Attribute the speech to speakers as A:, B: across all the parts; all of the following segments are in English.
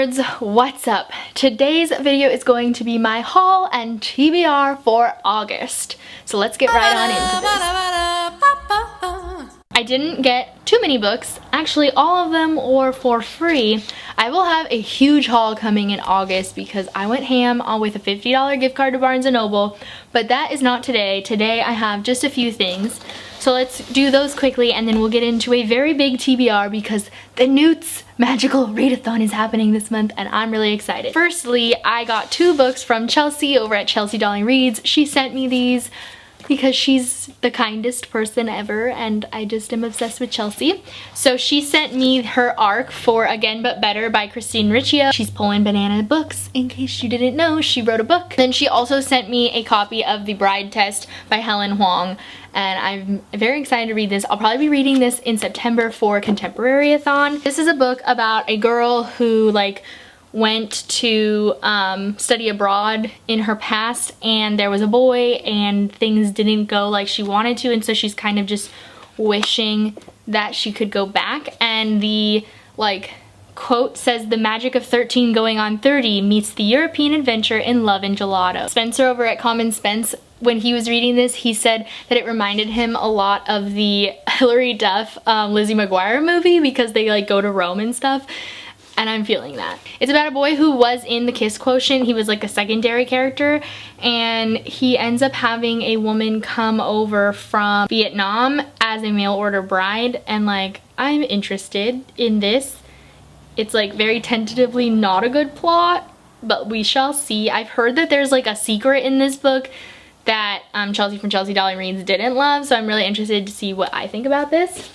A: nerds, what's up? Today's video is going to be my haul and TBR for August. So let's get right on into this. I didn't get too many books. Actually, all of them were for free. I will have a huge haul coming in August because I went ham with a $50 gift card to Barnes & Noble, but that is not today. Today I have just a few things. So let's do those quickly and then we'll get into a very big TBR because the Newt's Magical Readathon is happening this month and I'm really excited. Firstly, I got 2 books from Chelsea over at Chelsea Darling Reads. She sent me these because she's the kindest person ever and I just am obsessed with Chelsea. So she sent me her ARC for Again But Better by Christine Riccio. She's pulling banana books, in case you didn't know, she wrote a book. Then she also sent me a copy of The Bride Test by Helen Huang and I'm very excited to read this. I'll probably be reading this in September for Contemporaryathon. This is a book about a girl who went to study abroad in her past and there was a boy and things didn't go like she wanted to, and so she's kind of just wishing that she could go back. And the quote says, "The magic of 13 going on 30 meets the European adventure in love and gelato." Spencer over at Common Spence, when he was reading this, he said that it reminded him a lot of the Hilary Duff Lizzie McGuire movie because they go to Rome and stuff. And I'm feeling that. It's about a boy who was in the Kiss Quotient. He was a secondary character and he ends up having a woman come over from Vietnam as a mail order bride, and I'm interested in this. It's very tentatively not a good plot, but we shall see. I've heard that there's a secret in this book that Chelsea from Chelsea Darling Reads didn't love, so I'm really interested to see what I think about this.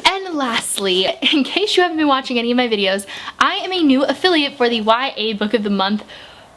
A: And lastly, in case you haven't been watching any of my videos, I am a new affiliate for the YA Book of the Month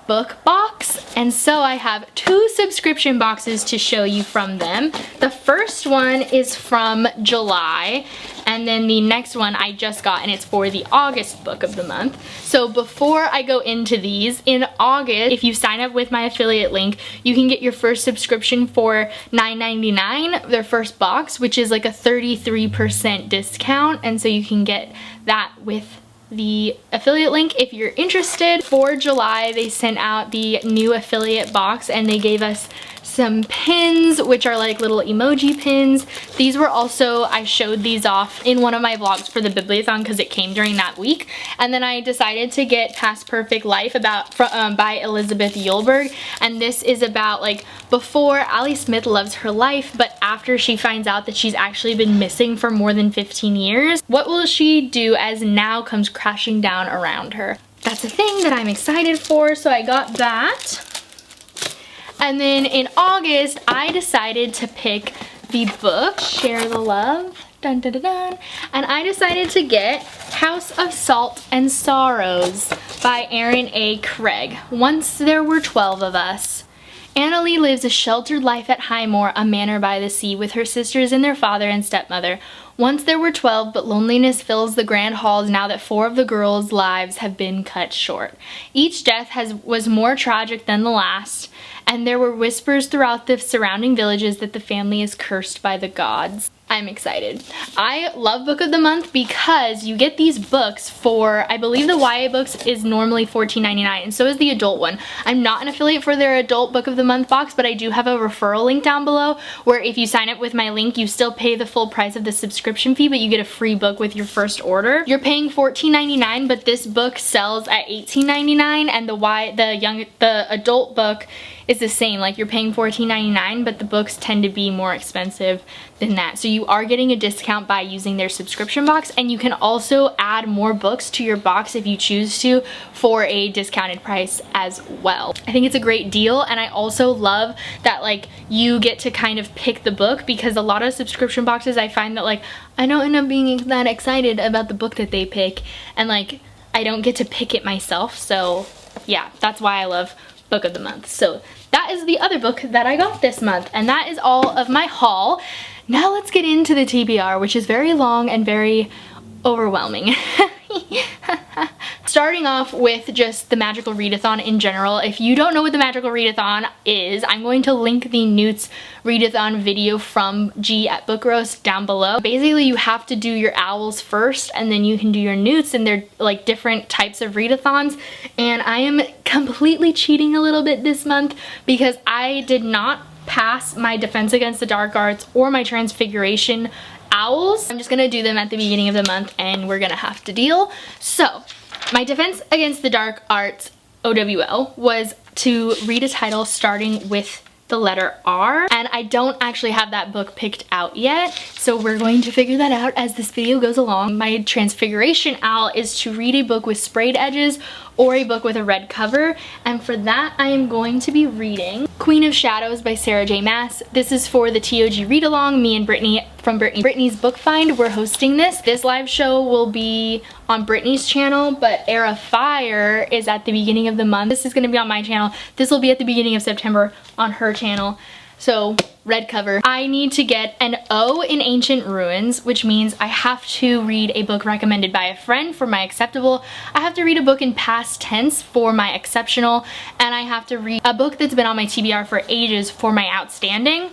A: book box, and so I have 2 subscription boxes to show you from them. The first one is from July, and then the next one I just got, and it's for the August Book of the Month. So before I go into these, in August, if you sign up with my affiliate link, you can get your first subscription for $9.99, their first box, which is a 33% discount, and so you can get that with the affiliate link if you're interested. For July, they sent out the new affiliate box and they gave us some pins, which are little emoji pins. These were also, I showed these off in one of my vlogs for the Bibliothon because it came during that week. And then I decided to get Past Perfect Life by Elizabeth Yulberg, and this is about before Allie Smith loves her life, but after she finds out that she's actually been missing for more than 15 years. What will she do as now comes crashing down around her? That's a thing that I'm excited for, so I got that. And then in August, I decided to pick the book, Share the Love, dun dun dun dun, and I decided to get House of Salt and Sorrows by Aaron A. Craig. Once there were 12 of us. Annalie lives a sheltered life at Highmore, a manor by the sea, with her sisters and their father and stepmother. Once there were 12, but loneliness fills the grand halls now that 4 of the girls' lives have been cut short. Each death was more tragic than the last, and there were whispers throughout the surrounding villages that the family is cursed by the gods. I'm excited. I love Book of the Month because you get these books for, I believe the YA books is normally $14.99 and so is the adult one. I'm not an affiliate for their adult Book of the Month box, but I do have a referral link down below where if you sign up with my link, you still pay the full price of the subscription fee, but you get a free book with your first order. You're paying $14.99, but this book sells at $18.99, and the adult book is the same. You're paying $14.99, but the books tend to be more expensive than that. So you are getting a discount by using their subscription box, and you can also add more books to your box if you choose to for a discounted price as well. I think it's a great deal, and I also love that you get to kind of pick the book, because a lot of subscription boxes I find that I don't end up being that excited about the book that they pick, and I don't get to pick it myself. So yeah, that's why I love Book of the Month. So that is the other book that I got this month, and that is all of my haul. Now let's get into the TBR, which is very long and very overwhelming. Start starting off with just the Magical Readathon in general. If you don't know what the Magical Readathon is, I'm going to link the Newt's Readathon video from G at Book Roast down below. Basically, you have to do your owls first, and then you can do your newts, and they're like different types of readathons. And I am completely cheating a little bit this month because I did not pass my Defense Against the Dark Arts or my Transfiguration owls. I'm just gonna do them at the beginning of the month and we're gonna have to deal. So my Defense Against the Dark Arts OWL was to read a title starting with the letter R, and I don't actually have that book picked out yet, so we're going to figure that out as this video goes along. My Transfiguration owl is to read a book with sprayed edges or a book with a red cover, and for that I am going to be reading Queen of Shadows by Sarah J. Maas. This is for the TOG read along. Me and Brittni from Brittni's Book Find, we're hosting this. This live show will be on Brittni's channel, but Era Fire is at the beginning of the month. This is going to be on my channel. This will be at the beginning of September on her channel. So red cover. I need to get an O in Ancient Ruins, which means I have to read a book recommended by a friend for my acceptable. I have to read a book in past tense for my exceptional, and I have to read a book that's been on my TBR for ages for my outstanding.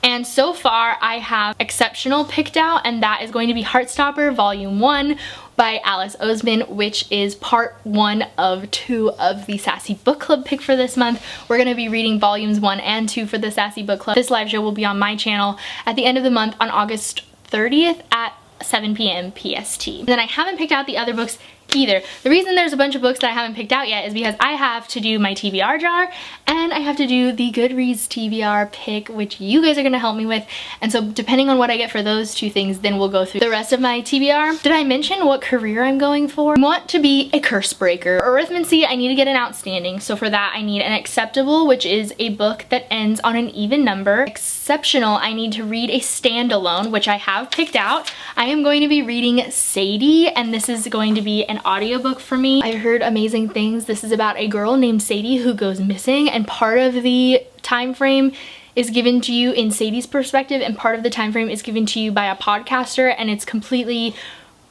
A: And so far I have exceptional picked out, and that is going to be Heartstopper Volume 1 by Alice Oseman, which is part 1 of 2 of the Sassy Book Club pick for this month. We're going to be reading volumes 1 and 2 for the Sassy Book Club. This live show will be on my channel at the end of the month on August 30th at 7 p.m. PST. And then I haven't picked out the other books either. The reason there's a bunch of books that I haven't picked out yet is because I have to do my TBR jar and I have to do the Goodreads TBR pick, which you guys are going to help me with. And so depending on what I get for those 2 things, then we'll go through the rest of my TBR. Did I mention what career I'm going for? I want to be a curse breaker. Arithmancy, I need to get an outstanding. So for that, I need an acceptable, which is a book that ends on an even number. Exceptional, I need to read a standalone, which I have picked out. I am going to be reading Sadie, and this is going to be an audiobook for me. I heard amazing things. This is about a girl named Sadie who goes missing, and part of the time frame is given to you in Sadie's perspective, and part of the time frame is given to you by a podcaster, and it's completely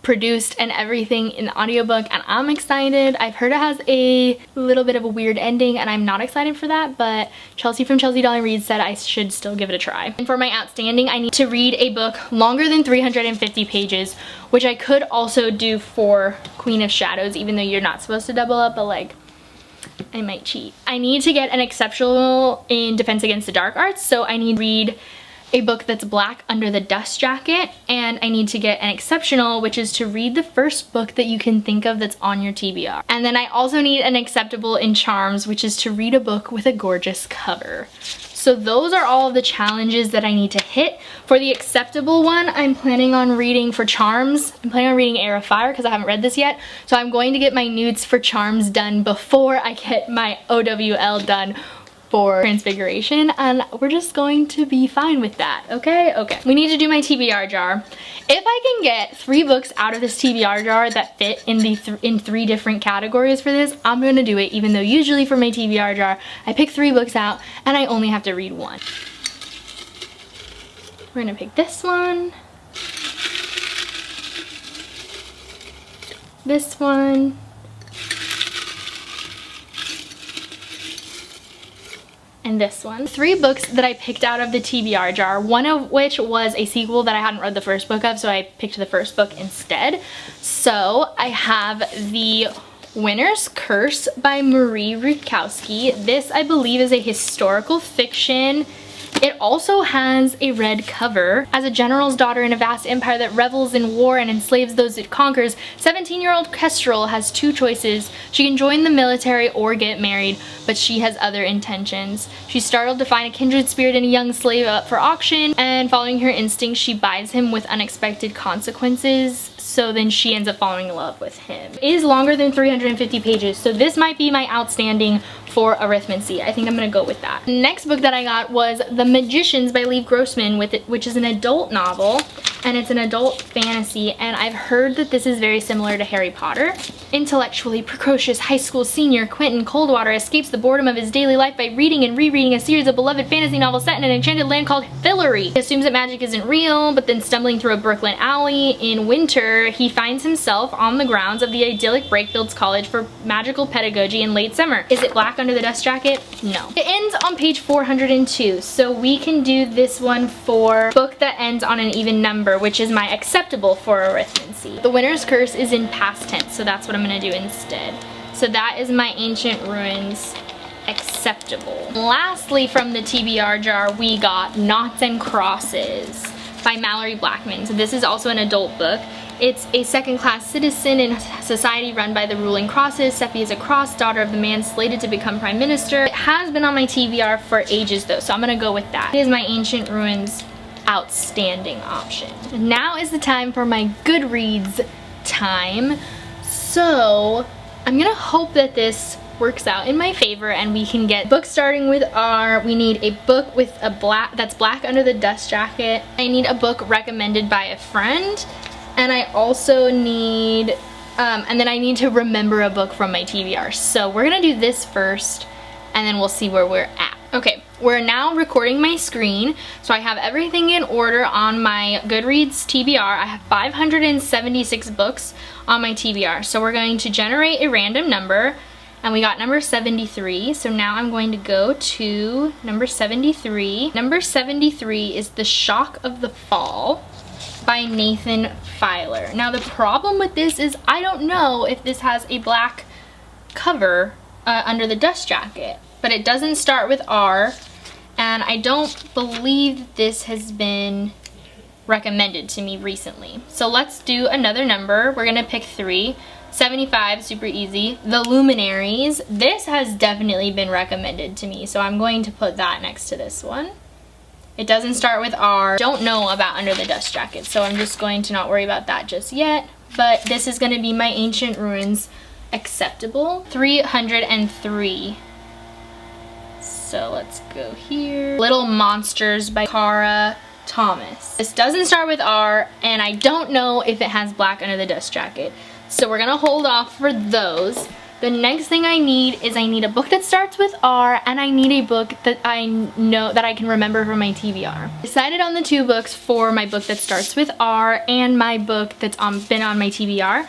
A: produced and everything in the audiobook, and I'm excited. I've heard it has a little bit of a weird ending, and I'm not excited for that, but Chelsea from Chelsea Darling Reads said I should still give it a try. And for my outstanding, I need to read a book longer than 350 pages, which I could also do for Queen of Shadows, even though you're not supposed to double up, but like, I might cheat. I need to get an exceptional in Defense Against the Dark Arts, so I need to read a book that's black under the dust jacket, and I need to get an exceptional, which is to read the first book that you can think of that's on your TBR. And then I also need an acceptable in Charms, which is to read a book with a gorgeous cover. So those are all of the challenges that I need to hit. For the acceptable one, I'm planning on reading for Charms. I'm planning on reading Era Fire because I haven't read this yet. So I'm going to get my newts for Charms done before I get my OWL done for Transfiguration, and we're just going to be fine with that, okay? Okay. We need to do my TBR jar. If I can get 3 books out of this TBR jar that fit in the in 3 different categories for this, I'm gonna do it, even though usually for my TBR jar, I pick 3 books out and I only have to read 1. We're gonna pick this one, this one, and this one. 3 books that I picked out of the TBR jar, one of which was a sequel that I hadn't read the first book of, so I picked the first book instead. So I have the Winter's Curse by Marie Rukowski. This, I believe, is a historical fiction. It also has a red cover. As a general's daughter in a vast empire that revels in war and enslaves those it conquers, 17-year-old Kestrel has 2 choices. She can join the military or get married, but she has other intentions. She's startled to find a kindred spirit in a young slave up for auction, and following her instincts, she buys him with unexpected consequences. So then she ends up falling in love with him. It is longer than 350 pages, so this might be my outstanding for Arithmancy. I think I'm gonna go with that. The next book that I got was The Magicians by Leigh Grossman, which is an adult novel, and it's an adult fantasy, and I've heard that this is very similar to Harry Potter. Intellectually precocious high school senior Quentin Coldwater escapes the boredom of his daily life by reading and rereading a series of beloved fantasy novels set in an enchanted land called Fillory. He assumes that magic isn't real, but then stumbling through a Brooklyn alley in winter, where he finds himself on the grounds of the idyllic Brakefields College for magical pedagogy in late summer. Is it black under the dust jacket? No. It ends on page 402, so we can do this one for book that ends on an even number, which is my acceptable for arithmancy. The Winner's Curse is in past tense, so that's what I'm gonna do instead. So that is my Ancient Ruins acceptable. Lastly, from the TBR jar, we got Noughts and Crosses by Mallory Blackman. So this is also an adult book. It's a second-class citizen in a society run by the ruling crosses. Seppi is a cross, daughter of the man slated to become prime minister. It has been on my TBR for ages though, so I'm gonna go with that. It is my Ancient Ruins outstanding option. Now is the time for my Goodreads time. So I'm gonna hope that this works out in my favor and we can get books starting with R. We need a book with a that's black under the dust jacket. I need a book recommended by a friend, and I also need and then I need to remember a book from my TBR. So we're gonna do this first and then we'll see where we're at. Okay, we're now recording my screen, so I have everything in order on my Goodreads TBR. I have 576 books on my TBR, so we're going to generate a random number. And we got number 73, so now I'm going to go to number 73. Number 73 is The Shock of the Fall by Nathan Filer. Now the problem with this is I don't know if this has a black cover under the dust jacket, but it doesn't start with R, and I don't believe this has been recommended to me recently. So let's do another number. We're gonna pick 3. 75, super easy. The Luminaries. This has definitely been recommended to me, so I'm going to put that next to this one. It doesn't start with R. Don't know about Under the Dust Jacket, so I'm just going to not worry about that just yet. But this is going to be my Ancient Ruins acceptable. 303. So let's go here. Little Monsters by Cara Thomas. This doesn't start with R, and I don't know if it has black under the dust jacket. So we're gonna hold off for those. The next thing I need is I need a book that starts with R, and I need a book that I know that I can remember from my TBR. Decided on the 2 books for my book that starts with R and my book that's been on my TBR.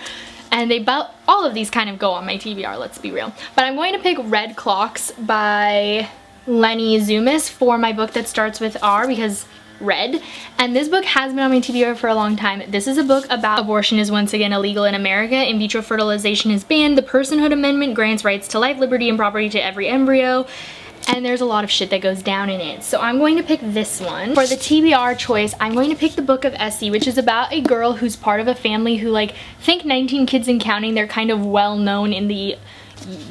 A: And all of these kind of go on my TBR, let's be real. But I'm going to pick Red Clocks by Lenny Zumas for my book that starts with R because red, and this book has been on my TBR for a long time. This is a book about abortion is once again illegal in America, in vitro fertilization is banned, the Personhood Amendment grants rights to life, liberty, and property to every embryo, and there's a lot of shit that goes down in it. So I'm going to pick this one. For the TBR choice, I'm going to pick the Book of Essie, which is about a girl who's part of a family who, like, think 19 Kids and Counting, they're kind of well known in the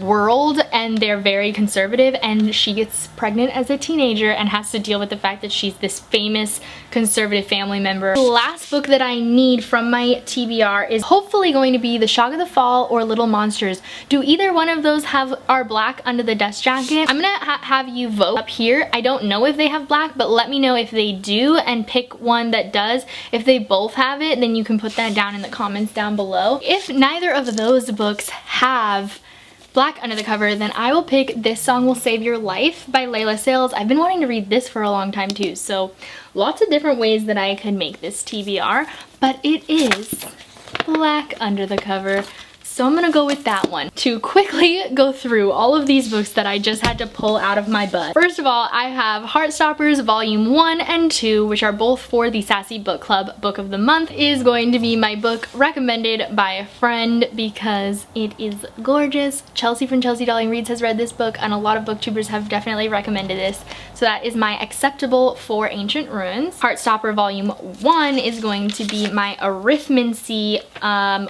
A: world and they're very conservative, and she gets pregnant as a teenager and has to deal with the fact that she's this famous conservative family member. The last book that I need from my TBR is hopefully going to be The Shock of the Fall or Little Monsters. Do either one of those are black under the dust jacket? I'm gonna have you vote up here. I don't know if they have black, but let me know if they do and pick one that does. If they both have it, then you can put that down in the comments down below. If neither of those books have black under the cover, then I will pick This Song Will Save Your Life by Layla Sales. I've been wanting to read this for a long time too, so lots of different ways that I could make this TBR, but it is black under the cover. So I'm gonna go with that one. To quickly go through all of these books that I just had to pull out of my butt. First of all, I have Heartstoppers Volume 1 and 2, which are both for the Sassy Book Club Book of the Month. Is going to be my book recommended by a friend because it is gorgeous. Chelsea from Chelsea Darling Reads has read this book, and a lot of booktubers have definitely recommended this. So that is my acceptable for Ancient Ruins. Heartstopper Volume 1 is going to be my arithmancy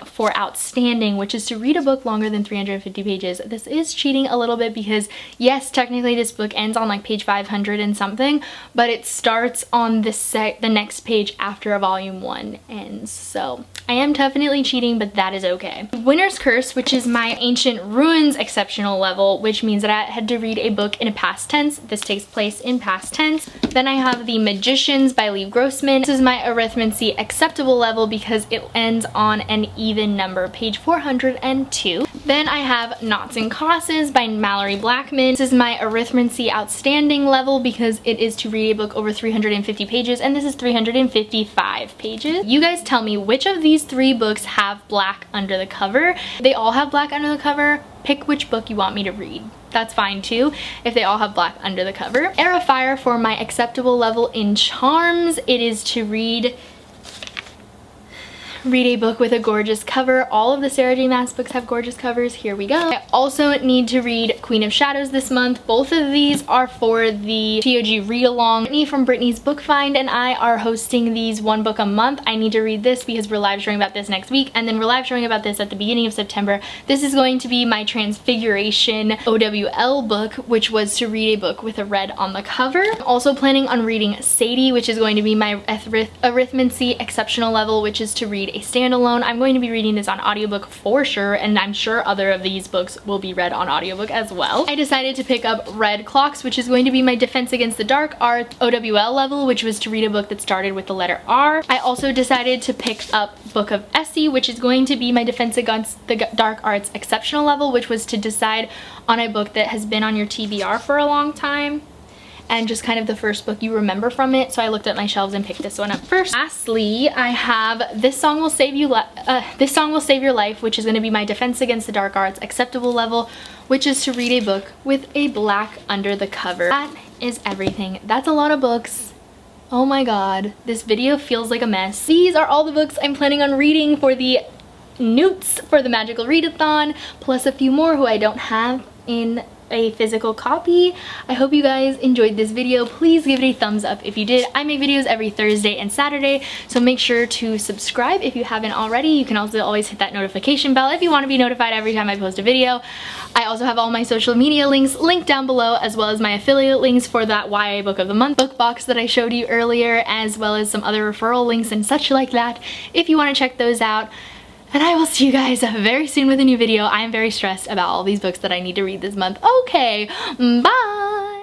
A: for outstanding, which is to read a book longer than 350 pages. This is cheating a little bit because yes, technically this book ends on like page 500 and something, but it starts on the next page after a volume 1 ends. So I am definitely cheating, but that is okay. Winner's Curse, which is my Ancient Ruins exceptional level, which means that I had to read a book in a past tense. This takes place in past tense. Then I have The Magicians by Lee Grossman. This is my arithmancy acceptable level because it ends on an even number, page 400 102. Then I have Noughts and Crosses by Mallory Blackman. This is my arithmancy outstanding level because it is to read a book over 350 pages, and this is 355 pages. You guys tell me which of these 3 books have black under the cover. They all have black under the cover. Pick which book you want me to read. That's fine too, if they all have black under the cover. Air of Fire for my acceptable level in charms. It is to read a book with a gorgeous cover. All of the Sarah J Maas books have gorgeous covers. Here we go. I also need to read Queen of Shadows this month. Both of these are for the TOG read-along. Brittni from Brittni's Book Find and I are hosting these 1 book a month. I need to read this because we're live showing about this next week, and then we're live showing about this at the beginning of September. This is going to be my Transfiguration OWL book, which was to read a book with a red on the cover. I'm also planning on reading Sadie, which is going to be my arithmancy exceptional level, which is to read a standalone. I'm going to be reading this on audiobook for sure, and I'm sure other of these books will be read on audiobook as well. I decided to pick up Red Clocks, which is going to be my Defense Against the Dark Arts OWL level, which was to read a book that started with the letter R. I also decided to pick up Book of Essie, which is going to be my Defense Against the Dark Arts exceptional level, which was to decide on a book that has been on your TBR for a long time, and just kind of the first book you remember from it. So I looked at my shelves and picked this one up first. Lastly, I have This Song Will Save Your Life, which is going to be my Defense Against the Dark Arts acceptable level, which is to read a book with a black under the cover. That is everything. That's a lot of books. Oh my god, this video feels like a mess. These are all the books I'm planning on reading for the Newts for the Magical Readathon, plus a few more who I don't have in a physical copy. I hope you guys enjoyed this video. Please give it a thumbs up if you did. I make videos every Thursday and Saturday, so make sure to subscribe if you haven't already. You can also always hit that notification bell if you want to be notified every time I post a video. I also have all my social media links linked down below, as well as my affiliate links for that YA Book of the Month book box that I showed you earlier, as well as some other referral links and such like that if you want to check those out. And I will see you guys very soon with a new video. I am very stressed about all these books that I need to read this month. Okay, bye!